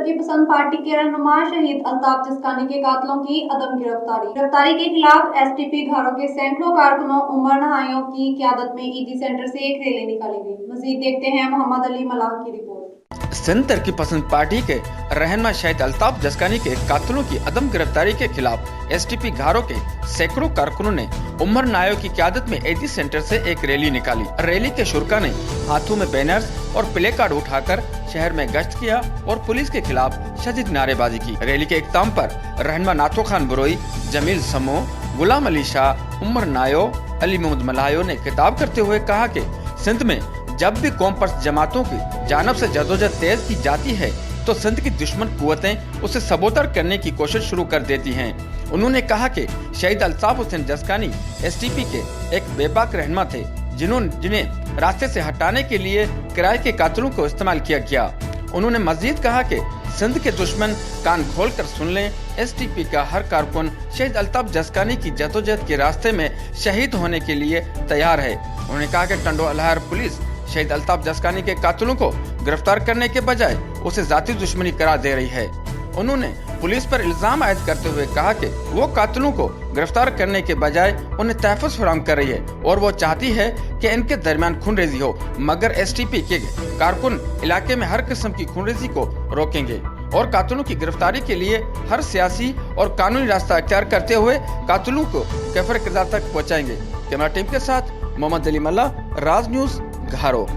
तरक्की पसंद पार्टी के रहनुमा शहीद अल्ताफ जस्कानी के कातिलों की अदम गिरफ्तारी के खिलाफ एसटीपी घारों के सैकड़ों कारकुनों उमर नहायों की क़यादत में ईदी सेंटर से एक रैली निकाली गई। मजीद देखते हैं मोहम्मद अली मलाह की रिपोर्ट। सिंध तरक्की पसंद पार्टी के रहनुमा शहीद अल्ताफ जस्कानी के कातिलों की अदम गिरफ्तारी के खिलाफ एसटीपी घारों के सैकड़ों कारकुनों ने उमर नायो की क़यादत में एडी सेंटर से एक रैली निकाली। रैली के शुरका ने हाथों में बैनर्स और प्ले कार्ड उठाकर शहर में गश्त किया और पुलिस के खिलाफ शदीद नारेबाजी की। रैली के इख्तिताम पर रहनुमा नाथो खान बुरोई, जमील समो, गुलाम अली शाह, उमर नायो, अली मोहम्मद मलायो ने खिताब करते हुए कहा कि सिंध में जब भी कौम परस्त जमातों की जानब से जदोजहद तेज की जाती है तो सिंध की दुश्मन कुव्वतें उसे सबोतर करने की कोशिश शुरू कर देती हैं। उन्होंने कहा कि शहीद अल्ताफ हुसैन जस्कानी एसटीपी के एक बेबाक रहनुमा थे जिन्हें रास्ते से हटाने के लिए किराए के कातिलों को इस्तेमाल किया गया। उन्होंने मजीद कहा कि सिंध के दुश्मन कान खोल कर सुन लें, एसटीपी का हर कारकुन शहीद अल्ताफ जस्कानी की जदोजहद के रास्ते में शहीद होने के लिए तैयार है। उन्होंने कहा कि टंडो अल्हार पुलिस शहीद अल्ताफ जस्कानी के कातिलों को गिरफ्तार करने के बजाय उसे जाती दुश्मनी करार दे रही है। उन्होंने पुलिस पर इल्जाम आयद करते हुए कहा कि वो कातिलों को गिरफ्तार करने के बजाय उन्हें तहफ़्फ़ुज़ फराहम कर रही है और वो चाहती है कि इनके दरमियान खूनरेज़ी हो, मगर एसटीपी के कारकुन इलाके में हर किस्म की खूनरेज़ी को रोकेंगे और कातिलों की गिरफ्तारी के लिए हर सियासी और कानूनी रास्ता अख्तियार करते हुए कातिलों को कैफर किरदार तक पहुँचाएंगे। कैमरा टीम के साथ मोहम्मद अली मल्लाह, राज न्यूज़, घारो।